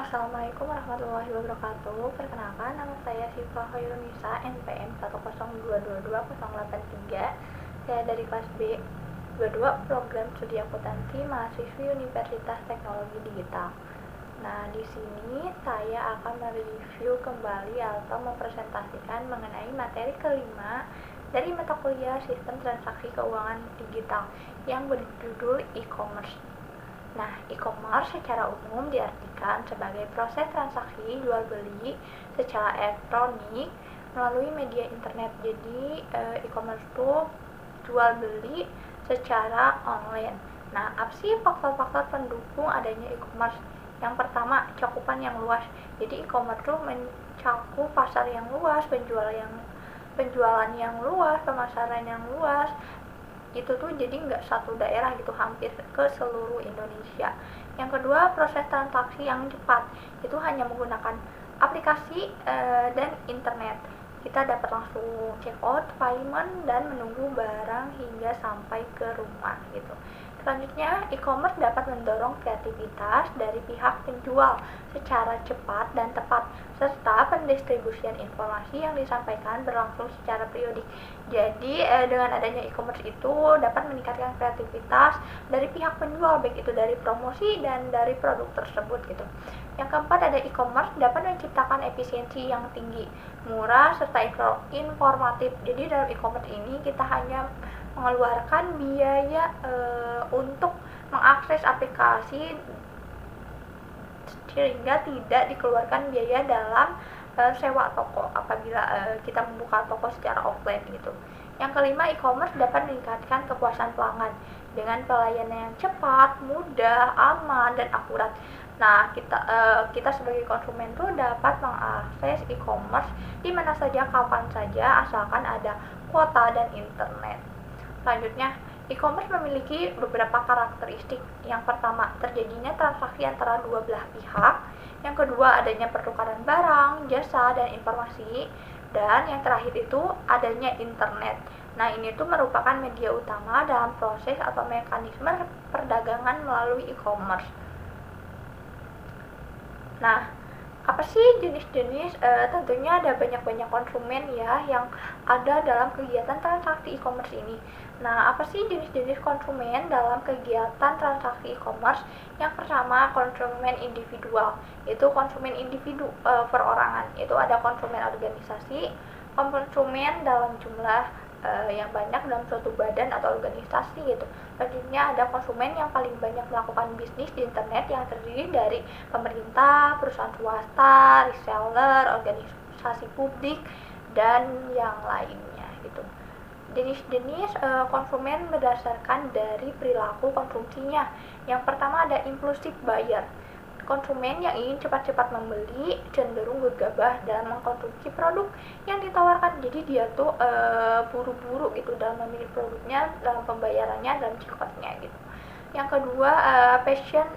Assalamualaikum warahmatullahi wabarakatuh. Perkenalkan, nama saya Syifa Khairunisa, NPM 1022208 Saya dari kelas B 22 Program Studi Akuntansi Mahasiswi Universitas Teknologi Digital. Nah, di sini saya akan mereview kembali atau mempresentasikan mengenai materi kelima dari mata kuliah Sistem Transaksi Keuangan Digital yang berjudul e-commerce. Nah, e-commerce secara umum diartikan sebagai proses transaksi jual beli secara elektronik melalui media internet. Jadi, e-commerce itu jual beli secara online. Nah, apa sih faktor-faktor pendukung adanya e-commerce? Yang pertama, cakupan yang luas. Jadi, e-commerce itu mencakup pasar yang luas, penjualan yang luas, pemasaran yang luas. Itu tuh jadi nggak satu daerah gitu, hampir ke seluruh Indonesia. Yang kedua, proses transaksi yang cepat. Itu hanya menggunakan aplikasi dan internet. Kita dapat langsung check out, payment, dan menunggu barang hingga sampai ke rumah gitu. Selanjutnya, e-commerce dapat mendorong kreativitas dari pihak penjual secara cepat dan tepat, serta pendistribusian informasi yang disampaikan berlangsung secara periodik. Jadi, dengan adanya e-commerce itu dapat meningkatkan kreativitas dari pihak penjual, baik itu dari promosi dan dari produk tersebut gitu. Yang keempat, ada e-commerce dapat menciptakan efisiensi yang tinggi, murah, serta informatif. Jadi, dalam e-commerce ini kita hanya mengeluarkan biaya untuk mengakses aplikasi sehingga tidak dikeluarkan biaya dalam sewa toko apabila kita membuka toko secara offline gitu. Yang kelima, e-commerce dapat meningkatkan kepuasan pelanggan dengan pelayanan yang cepat, mudah, aman, dan akurat. Nah, kita sebagai konsumen tuh dapat mengakses e-commerce di mana saja, kapan saja, asalkan ada kuota dan internet. Selanjutnya, e-commerce memiliki beberapa karakteristik. Yang pertama, terjadinya transaksi antara dua belah pihak. Yang kedua, adanya pertukaran barang, jasa, dan informasi. Dan yang terakhir itu adanya internet. Nah, ini tuh merupakan media utama dalam proses atau mekanisme perdagangan melalui e-commerce. Nah, apa sih jenis-jenis? Tentunya ada banyak-banyak konsumen ya yang ada dalam kegiatan transaksi e-commerce ini. Nah, apa sih jenis-jenis konsumen dalam kegiatan transaksi e-commerce? Yang pertama, konsumen individual. Itu konsumen individu perorangan. Itu ada konsumen organisasi, konsumen dalam jumlah yang banyak dalam suatu badan atau organisasi gitu. Selanjutnya ada konsumen yang paling banyak melakukan bisnis di internet yang terdiri dari pemerintah, perusahaan swasta, reseller, organisasi publik, dan yang lainnya gitu. Jenis-jenis konsumen berdasarkan dari perilaku konsumsinya. Yang pertama ada impulsive buyer. Konsumen yang ingin cepat-cepat membeli cenderung gegabah dalam mengkonsumsi produk yang ditawarkan. Jadi dia tuh buru-buru gitu dalam memilih produknya, dalam pembayarannya, dalam checkoutnya gitu. Yang kedua, passion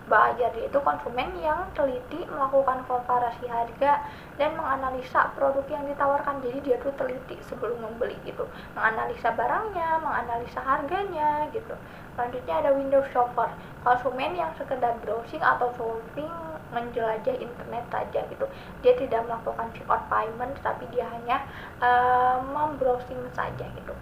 buyer, yaitu konsumen yang teliti melakukan komparasi harga dan menganalisa produk yang ditawarkan. Jadi dia tuh teliti sebelum membeli gitu, menganalisa barangnya, menganalisa harganya gitu. Selanjutnya ada window shopper, konsumen yang sekedar browsing atau shopping, menjelajah internet saja gitu. Dia tidak melakukan check out payment, tapi dia hanya membrowsing saja gitu.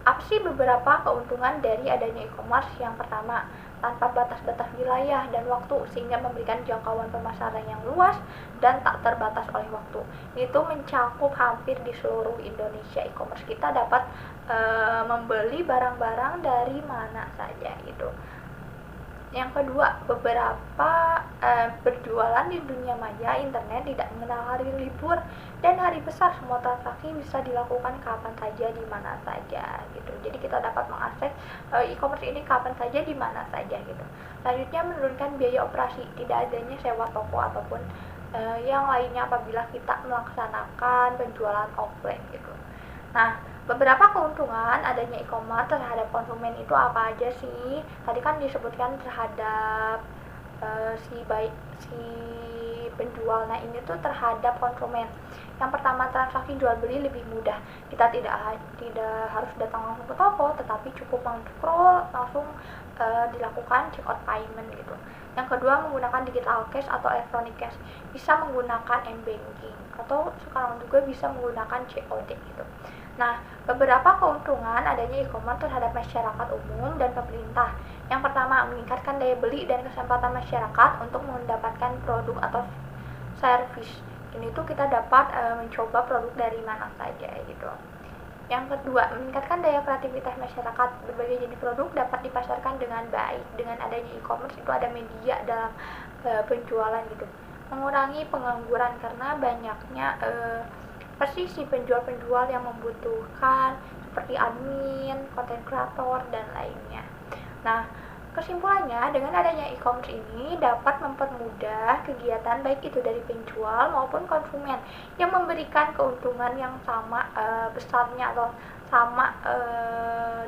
Apa sih beberapa keuntungan dari adanya e-commerce? Yang pertama, tanpa batas-batas wilayah dan waktu, sehingga memberikan jangkauan pemasaran yang luas dan tak terbatas oleh waktu. Itu mencakup hampir di seluruh Indonesia. E-commerce kita dapat membeli barang-barang dari mana saja gitu. Yang kedua, beberapa berjualan di dunia maya internet tidak mengenal hari libur dan hari besar. Semua transaksi bisa dilakukan kapan saja, di mana saja gitu. Jadi kita dapat mengakses e-commerce ini kapan saja, di mana saja gitu. Selanjutnya, menurunkan biaya operasi, tidak adanya sewa toko ataupun yang lainnya apabila kita melaksanakan penjualan offline gitu. Nah, beberapa keuntungan adanya e-commerce terhadap konsumen itu apa aja sih? Tadi kan disebutkan terhadap si penjual nah ini tuh terhadap konsumen. Yang pertama, transaksi jual beli lebih mudah. Kita tidak harus datang langsung ke toko, tetapi cukup scroll langsung dilakukan check out payment gitu. Yang kedua, menggunakan digital cash atau electronic cash. Bisa menggunakan m-banking atau sekarang juga bisa menggunakan COD gitu. Nah, beberapa keuntungan adanya e-commerce terhadap masyarakat umum dan pemerintah. Yang pertama, meningkatkan daya beli dan kesempatan masyarakat untuk mendapatkan produk atau service. Ini tuh kita dapat mencoba produk dari mana saja gitu. Yang kedua, meningkatkan daya kreativitas masyarakat. Berbagai jenis produk dapat dipasarkan dengan baik. Dengan adanya e-commerce itu ada media dalam penjualan gitu. Mengurangi pengangguran karena banyaknya posisi penjual-penjual yang membutuhkan seperti admin, content creator, dan lainnya. Nah, kesimpulannya, dengan adanya e-commerce ini dapat mempermudah kegiatan baik itu dari penjual maupun konsumen yang memberikan keuntungan yang sama besarnya atau sama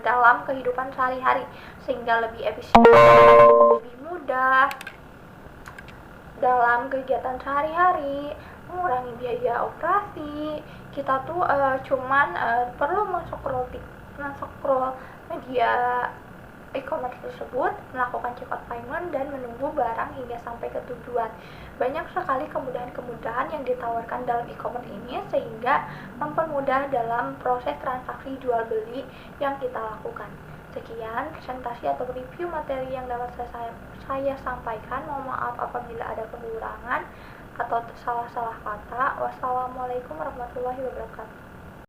dalam kehidupan sehari-hari, sehingga lebih efisien, lebih mudah dalam kegiatan sehari-hari, mengurangi biaya operasi. Kita tuh cuman perlu men-scroll media e-commerce tersebut, melakukan check out payment, dan menunggu barang hingga sampai ke tujuan. Banyak sekali kemudahan-kemudahan yang ditawarkan dalam e-commerce ini, sehingga mempermudah dalam proses transaksi jual beli yang kita lakukan. Sekian presentasi atau review materi yang dapat saya sampaikan. Mohon maaf apabila ada kekurangan atau salah-salah kata. Wassalamualaikum warahmatullahi wabarakatuh.